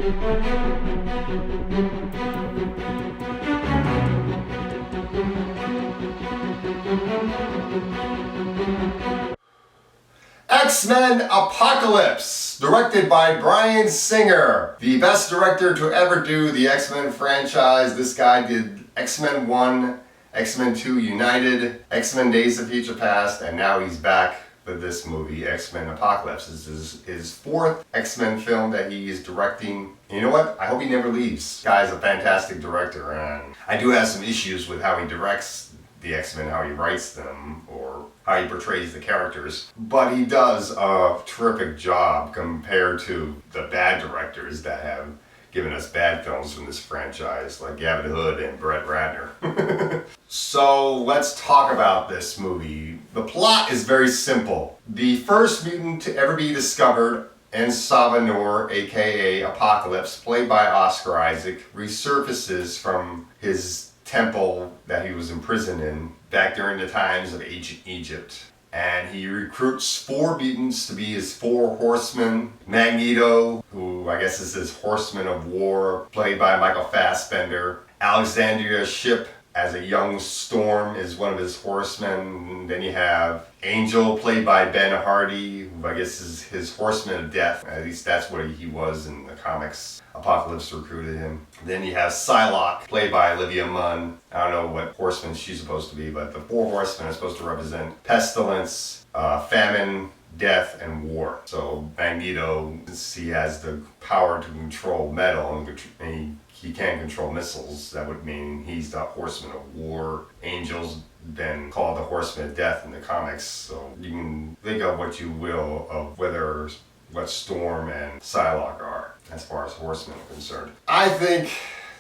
X-Men Apocalypse, directed by Bryan Singer, the best director to ever do the X-Men franchise. This guy did X-Men 1, X-Men 2 United, X-Men Days of Future Past, and now he's back with this movie, X-Men Apocalypse. This is his fourth X-Men film that he is directing. And you know what? I hope he never leaves. This guy's a fantastic director, and I do have some issues with how he directs the X-Men, how he writes them, or how he portrays the characters. But he does a terrific job compared to the bad directors that have given us bad films from this franchise, like Gavin Hood and Brett Ratner. So let's talk about this movie. The plot is very simple. The first mutant to ever be discovered, Ensav Nor, aka Apocalypse, played by Oscar Isaac, resurfaces from his temple that he was imprisoned in back during the times of ancient Egypt. And he recruits 4 mutants to be his 4 horsemen. Magneto, who I guess is his horseman of war, played by Michael Fassbender. Alexandria Shipp, as a young Storm, is one of his horsemen. Then you have Angel, played by Ben Hardy, who I guess is his horseman of death. At least that's what he was in the comics. Apocalypse recruited him. Then you have Psylocke, played by Olivia Munn. I don't know what horseman she's supposed to be, but the 4 horsemen are supposed to represent pestilence, famine, death, and war. So Magneto, he has the power to control metal, and he can control missiles. That would mean he's the horseman of war. Angel's been called the horseman of death in the comics. So you can think of what you will of what Storm and Psylocke are as far as horsemen are concerned. I think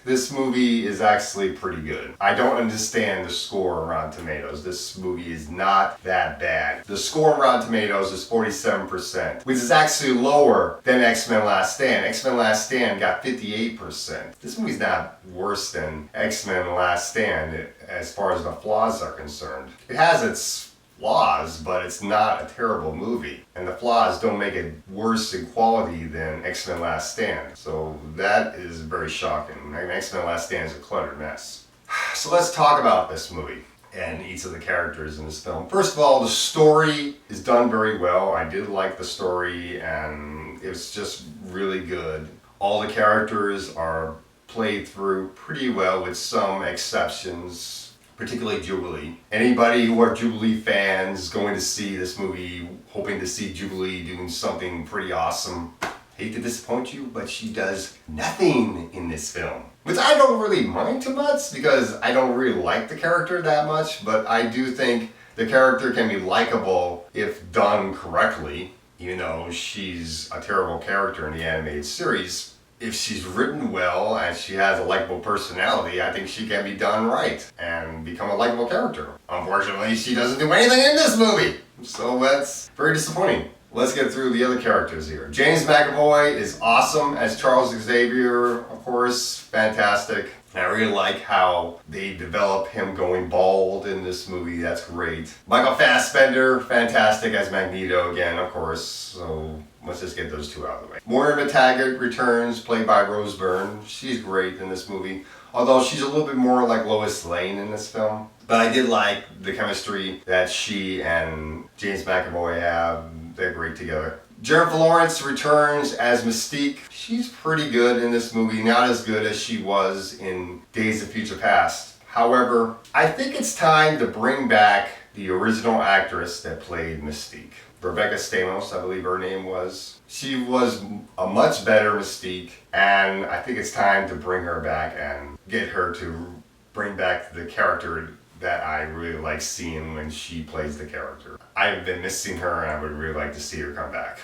this movie is actually pretty good. I don't understand the score on Rotten Tomatoes. This movie is not that bad. The score on Rotten Tomatoes is 47%, which is actually lower than X-Men Last Stand. X-Men Last Stand got 58%. This movie's not worse than X-Men Last Stand as far as the flaws are concerned. It has its flaws, but it's not a terrible movie. And the flaws don't make it worse in quality than X-Men Last Stand. So that is very shocking. X-Men Last Stand is a cluttered mess. So let's talk about this movie and each of the characters in this film. First of all, the story is done very well. I did like the story, and it was just really good. All the characters are played through pretty well with some exceptions, particularly Jubilee. Anybody who are Jubilee fans going to see this movie hoping to see Jubilee doing something pretty awesome, hate to disappoint you, but she does nothing in this film. Which I don't really mind too much, because I don't really like the character that much, but I do think the character can be likable if done correctly. Even though she's a terrible character in the animated series, if she's written well and she has a likable personality, I think she can be done right and become a likable character. Unfortunately, she doesn't do anything in this movie, so that's very disappointing. Let's get through the other characters here. James McAvoy is awesome as Charles Xavier, of course, fantastic. I really like how they develop him going bald in this movie. That's great. Michael Fassbender, fantastic as Magneto again, of course. So let's just get those 2 out of the way. Moira McTaggart returns, played by Rose Byrne. She's great in this movie, although she's a little bit more like Lois Lane in this film. But I did like the chemistry that she and James McAvoy have. They're great together. Jennifer Lawrence returns as Mystique. She's pretty good in this movie, not as good as she was in Days of Future Past. However, I think it's time to bring back the original actress that played Mystique. Rebecca Stamos, I believe her name was. She was a much better Mystique, and I think it's time to bring her back and get her to bring back the character that I really like seeing when she plays the character. I've been missing her, and I would really like to see her come back.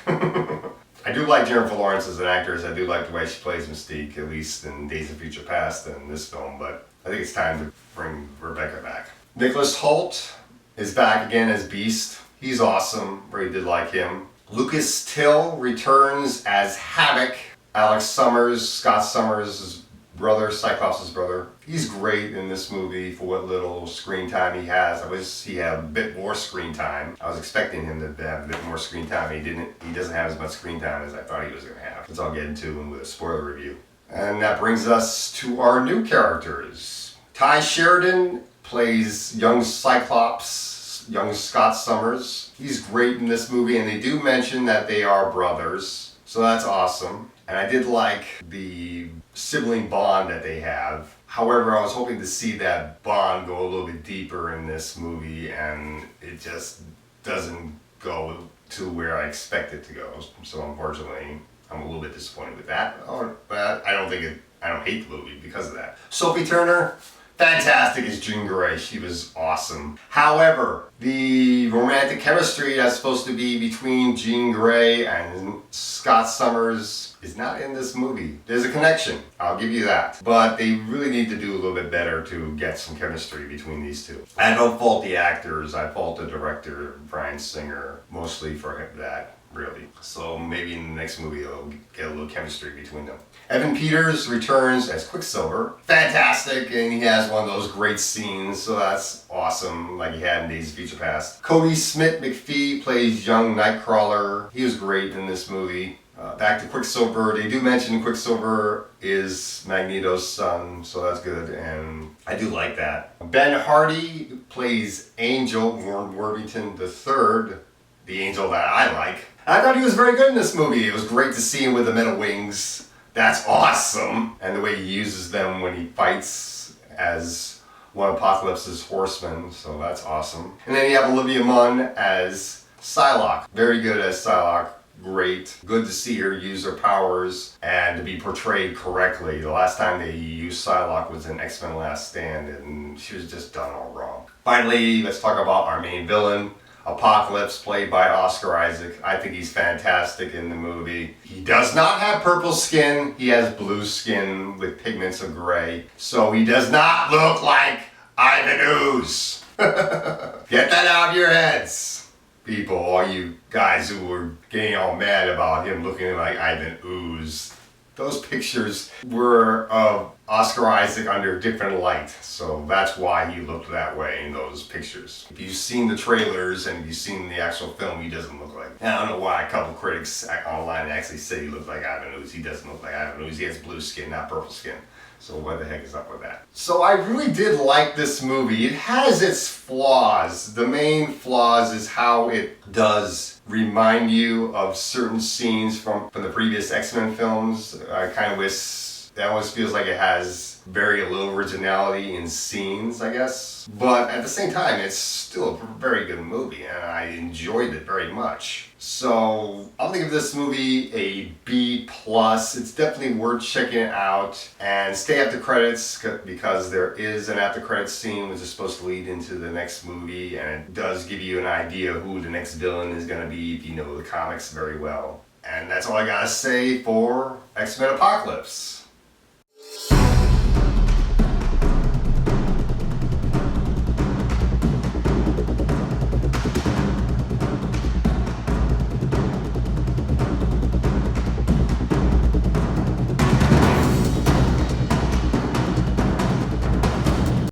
I do like Jennifer Lawrence as an actress. I do like the way she plays Mystique, at least in Days of Future Past and this film, but I think it's time to bring Rebecca back. Nicholas Hoult is back again as Beast. He's awesome. Really did like him. Lucas Till returns as Havoc. Alex Summers, Scott Summers' brother, Cyclops' brother. He's great in this movie for what little screen time he has. I wish he had a bit more screen time. I was expecting him to have a bit more screen time. He doesn't have as much screen time as I thought he was going to have. Which I'll get into with a spoiler review. And that brings us to our new characters. Ty Sheridan plays young Cyclops, young Scott Summers. He's great in this movie, and they do mention that they are brothers, so that's awesome. And I did like the sibling bond that they have. However, I was hoping to see that bond go a little bit deeper in this movie, and it just doesn't go to where I expect it to go. So unfortunately, I'm a little bit disappointed with that. But I don't hate the movie because of that. Sophie Turner, fantastic as Jean Grey. She was awesome. However, the romantic chemistry that's supposed to be between Jean Grey and Scott Summers is not in this movie. There's a connection, I'll give you that. But they really need to do a little bit better to get some chemistry between these two. I don't fault the actors, I fault the director, Bryan Singer, mostly for that. Really. So maybe in the next movie they'll get a little chemistry between them. Evan Peters returns as Quicksilver. Fantastic, and he has one of those great scenes, so that's awesome, like he had in Days of Future Past. Cody Smith McPhee plays young Nightcrawler. He was great in this movie. Back to Quicksilver. They do mention Quicksilver is Magneto's son, so that's good, and I do like that. Ben Hardy plays Angel Warren Worthington III, the Angel that I like. I thought he was very good in this movie. It was great to see him with the metal wings. That's awesome. And the way he uses them when he fights as one of Apocalypse's horsemen. So that's awesome. And then you have Olivia Munn as Psylocke. Very good as Psylocke. Great. Good to see her use her powers and to be portrayed correctly. The last time they used Psylocke was in X-Men Last Stand, and she was just done all wrong. Finally, let's talk about our main villain, Apocalypse, played by Oscar Isaac. I think he's fantastic in the movie. He does not have purple skin. He has blue skin with pigments of gray. So he does not look like Ivan Ooze. Get that out of your heads, people, all you guys who were getting all mad about him looking like Ivan Ooze. Those pictures were of Oscar Isaac under a different light, so that's why he looked that way in those pictures. If you've seen the trailers and if you've seen the actual film, he doesn't look like. And I don't know why a couple critics online actually say he looked like Ivan Ooze. He doesn't look like Ivan Ooze. He has blue skin, not purple skin. So what the heck is up with that? So I really did like this movie. It has its flaws. The main flaws is how it does remind you of certain scenes from the previous X-Men films. I kind of wish, that almost feels like it has very little originality in scenes, I guess. But at the same time, it's still a very good movie, and I enjoyed it very much. So I'll give this movie a B+. It's definitely worth checking it out. And stay after credits, because there is an after credits scene which is supposed to lead into the next movie, and it does give you an idea of who the next villain is going to be if you know the comics very well. And that's all I gotta say for X-Men Apocalypse.